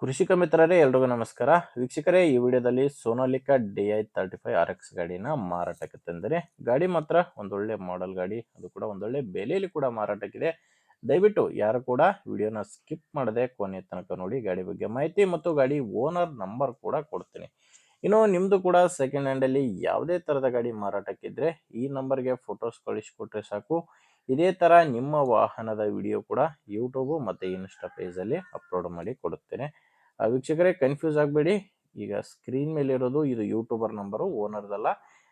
ಕೃಷಿಕ ಮಿತ್ರರೇ ಎಲ್ರಿಗೂ ನಮಸ್ಕಾರ. ವೀಕ್ಷಕರೇ, ಈ ವಿಡಿಯೋದಲ್ಲಿ ಸೋನಾಲಿಕಾ DI35 RX ಗಾಡಿನ ಮಾರಾಟಕ್ಕೆ ತಂದರೆ ಗಾಡಿ ಮಾತ್ರ ಒಂದೊಳ್ಳೆ ಮಾಡೆಲ್ ಗಾಡಿ, ಅದು ಕೂಡ ಒಂದೊಳ್ಳೆ ಬೆಲೆಯಲ್ಲಿ ಕೂಡ ಮಾರಾಟಕ್ಕಿದೆ. ದಯವಿಟ್ಟು ಯಾರು ಕೂಡ ವಿಡಿಯೋನ ಸ್ಕಿಪ್ ಮಾಡದೆ ಕೊನೆ ತನಕ ನೋಡಿ. ಗಾಡಿ ಬಗ್ಗೆ ಮಾಹಿತಿ ಮತ್ತು ಗಾಡಿ ಓನರ್ ನಂಬರ್ ಕೂಡ ಕೊಡ್ತೀನಿ. ಇನ್ನು ನಿಮ್ಮದು ಕೂಡ ಸೆಕೆಂಡ್ ಹ್ಯಾಂಡಲ್ಲಿ ಯಾವುದೇ ಥರದ ಗಾಡಿ ಮಾರಾಟಕ್ಕಿದ್ರೆ ಈ ನಂಬರ್ಗೆ ಫೋಟೋಸ್ ಕಳಿಸ್ಕೊಟ್ರೆ ಸಾಕು. ಇದೇ ಥರ ನಿಮ್ಮ ವಾಹನದ ವಿಡಿಯೋ ಕೂಡ ಯೂಟ್ಯೂಬು ಮತ್ತು ಇನ್ಸ್ಟಾ ಪೇಜಲ್ಲಿ ಅಪ್ಲೋಡ್ ಮಾಡಿ ಕೊಡುತ್ತೇನೆ. ವೀಕ್ಷಕರೇ, ಕನ್ಫ್ಯೂಸ್ ಆಗಬೇಡಿ. ಈಗ ಸ್ಕ್ರೀನ್ ಮೇಲೆ ಇರೋದು ಇದು ಯೂಟ್ಯೂಬರ್ ನಂಬರು, ಓನರ್ದಲ್ಲ.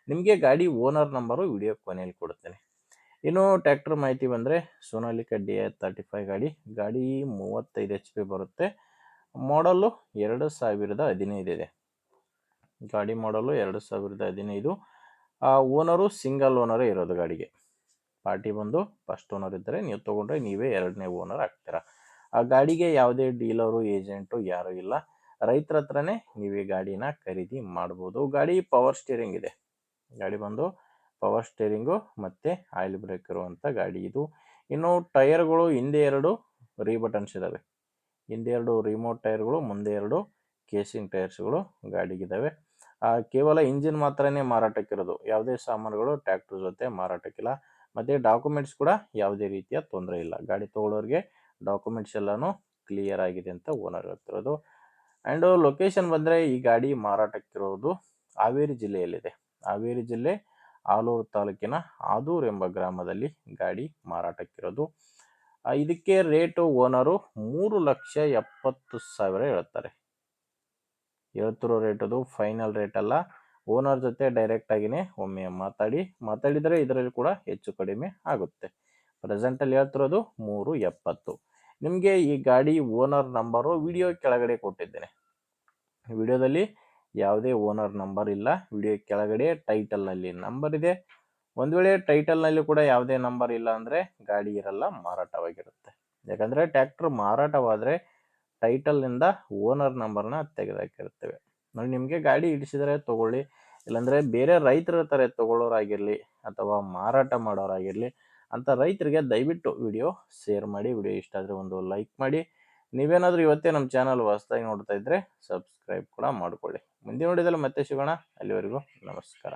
ನಿಮಗೆ ಗಾಡಿ ಓನರ್ ನಂಬರು ವಿಡಿಯೋ ಕೊನೆಯಲ್ಲಿ ಕೊಡುತ್ತೇನೆ. ಇನ್ನು ಟ್ರ್ಯಾಕ್ಟರ್ ಮಾಹಿತಿ ಬಂದರೆ ಸೋನಾಲಿಕಾ DI35 ಗಾಡಿ 35 HP ಬರುತ್ತೆ. ಮಾಡಲು 2015 ಇದೆ. ಗಾಡಿ ಮಾಡಲು 2015. ಓನರು ಸಿಂಗಲ್ ಓನರೇ ಇರೋದು ಗಾಡಿಗೆ. ಪಾರ್ಟಿ ಬಂದು ಫಸ್ಟ್ ಓನರ್ ಇದ್ದರೆ ನೀವು ತೊಗೊಂಡ್ರೆ ನೀವೇ ಎರಡನೇ ಓನರ್ ಆಗ್ತೀರಾ. ಆ ಗಾಡಿಗೆ ಯಾವುದೇ ಡೀಲರು ಏಜೆಂಟು ಯಾರೂ ಇಲ್ಲ. ರೈತರ ಹತ್ರನೇ ನೀವು ಈ ಗಾಡಿನ ಖರೀದಿ ಮಾಡ್ಬೋದು. ಗಾಡಿ ಪವರ್ ಸ್ಟೀರಿಂಗ್ ಇದೆ. ಗಾಡಿ ಬಂದು ಪವರ್ ಸ್ಟೀರಿಂಗು ಮತ್ತು ಆಯಿಲ್ ಬ್ರೇಕ್ ಇರುವಂಥ ಗಾಡಿ ಇದು. ಇನ್ನು ಟೈರ್ಗಳು ಹಿಂದೆ 2 ರೀಬಟನ್ಸ್ ಇದ್ದಾವೆ. ಹಿಂದೆ 2 ರಿಮೋಟ್ ಟೈರ್ಗಳು, ಮುಂದೆ 2 ಕೇಸಿಂಗ್ ಟೈರ್ಸ್ಗಳು ಗಾಡಿಗಿದ್ದಾವೆ. ಕೇವಲ ಇಂಜಿನ್ ಮಾತ್ರನೇ ಮಾರಾಟಕ್ಕಿರೋದು. ಯಾವುದೇ ಸಾಮಾನುಗಳು ಟ್ರ್ಯಾಕ್ಟರ್ ಜೊತೆ ಮಾರಾಟಕ್ಕಿಲ್ಲ. ಮತ್ತು ಡಾಕ್ಯುಮೆಂಟ್ಸ್ ಕೂಡ ಯಾವುದೇ ರೀತಿಯ ತೊಂದರೆ ಇಲ್ಲ. ಗಾಡಿ ತೊಗೊಳ್ಳೋರಿಗೆ ಡಾಕ್ಯುಮೆಂಟ್ಸ್ ಎಲ್ಲನೂ ಕ್ಲಿಯರ್ ಆಗಿದೆ ಅಂತ ಓನರ್ ಹೇಳ್ತಿರೋದು. ಆ್ಯಂಡು ಲೊಕೇಶನ್ ಬಂದರೆ ಈ ಗಾಡಿ ಮಾರಾಟಕ್ಕಿರೋದು ಹಾವೇರಿ ಜಿಲ್ಲೆಯಲ್ಲಿದೆ. ಹಾವೇರಿ ಜಿಲ್ಲೆ ಆಲೂರು ತಾಲೂಕಿನ ಆದೂರು ಎಂಬ ಗ್ರಾಮದಲ್ಲಿ ಗಾಡಿ ಮಾರಾಟಕ್ಕಿರೋದು. ಇದಕ್ಕೆ ರೇಟು ಓನರು 3,70,000 ಹೇಳ್ತಾರೆ. ಹೇಳ್ತಿರೋ ರೇಟದು ಫೈನಲ್ ರೇಟ್ ಅಲ್ಲ. ಓನರ್ ಜೊತೆ ಡೈರೆಕ್ಟಾಗಿಯೇ ಒಮ್ಮೆ ಮಾತಾಡಿದರೆ ಇದರಲ್ಲಿ ಕೂಡ ಹೆಚ್ಚು ಕಡಿಮೆ ಆಗುತ್ತೆ. ಪ್ರೆಸೆಂಟಲ್ಲಿ ಹೇಳ್ತಿರೋದು 3,70,000. ನಿಮಗೆ ಈ ಗಾಡಿ ಓನರ್ ನಂಬರು ವಿಡಿಯೋ ಕೆಳಗಡೆ ಕೊಟ್ಟಿದ್ದೇನೆ. ವಿಡಿಯೋದಲ್ಲಿ ಯಾವುದೇ ಓನರ್ ನಂಬರ್ ಇಲ್ಲ. ವಿಡಿಯೋ ಕೆಳಗಡೆ ಟೈಟಲ್ನಲ್ಲಿ ನಂಬರ್ ಇದೆ. ಒಂದು ವೇಳೆ ಟೈಟಲ್ನಲ್ಲಿ ಕೂಡ ಯಾವುದೇ ನಂಬರ್ ಇಲ್ಲ ಅಂದರೆ ಗಾಡಿ ಇರಲ್ಲ, ಮಾರಾಟವಾಗಿರುತ್ತೆ. ಯಾಕಂದರೆ ಟ್ರ್ಯಾಕ್ಟರ್ ಮಾರಾಟವಾದರೆ ಟೈಟಲ್ನಿಂದ ಓನರ್ ನಂಬರ್ನ ತೆಗೆದಾಕಿರ್ತೇವೆ. ನೋಡಿ, ನಿಮಗೆ ಗಾಡಿ ಇಡಿಸಿದರೆ ತೊಗೊಳ್ಳಿ, ಇಲ್ಲಾಂದರೆ ಬೇರೆ ರೈತರ ಥರ ತೊಗೊಳ್ಳೋರಾಗಿರಲಿ ಅಥವಾ ಮಾರಾಟ ಮಾಡೋರಾಗಿರಲಿ ಅಂತ ರೈತರಿಗೆ ದಯವಿಟ್ಟು ವಿಡಿಯೋ ಶೇರ್ ಮಾಡಿ. ವಿಡಿಯೋ ಇಷ್ಟ ಆದರೆ ಒಂದು ಲೈಕ್ ಮಾಡಿ. ನೀವೇನಾದರೂ ಇವತ್ತೇ ನಮ್ಮ ಚಾನಲ್ ಹೊಸದಾಗಿ ನೋಡ್ತಾ ಇದ್ದರೆ ಸಬ್ಸ್ಕ್ರೈಬ್ ಕೂಡ ಮಾಡಿಕೊಳ್ಳಿ. ಮುಂದಿನ ವಿಡಿಯೋದಲ್ಲಿ ಮತ್ತೆ ಸಿಗೋಣ. ಅಲ್ಲಿವರೆಗೂ ನಮಸ್ಕಾರ.